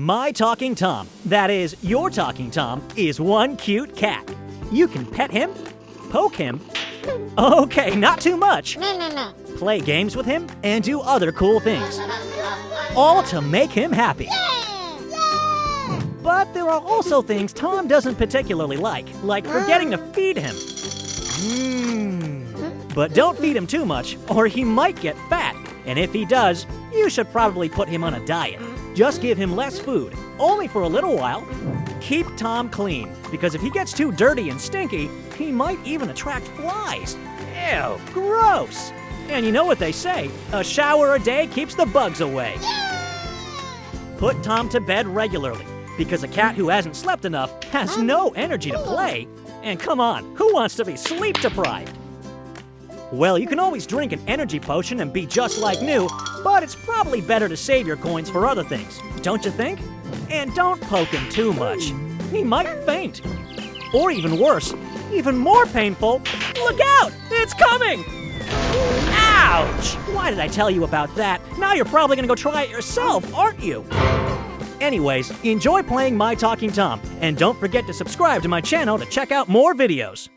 My Talking Tom, that is, your Talking Tom, is one cute cat. You can pet him, poke him, okay, not too much, play games with him, and do other cool things. All to make him happy. But there are also things Tom doesn't particularly like forgetting to feed him. But don't feed him too much, or he might get fat. And if he does, you should probably put him on a diet. Just give him less food, only for a little while. Keep Tom clean, because if he gets too dirty and stinky, he might even attract flies. Ew, gross! And you know what they say, a shower a day keeps the bugs away. Put Tom to bed regularly, because a cat who hasn't slept enough has no energy to play. And come on, who wants to be sleep deprived? Well, you can always drink an energy potion and be just like new, but it's probably better to save your coins for other things, don't you think? And don't poke him too much. He might faint. Or even worse, even more painful, look out! It's coming! Ouch! Why did I tell you about that? Now you're probably gonna go try it yourself, aren't you? Anyways, enjoy playing My Talking Tom, and don't forget to subscribe to my channel to check out more videos.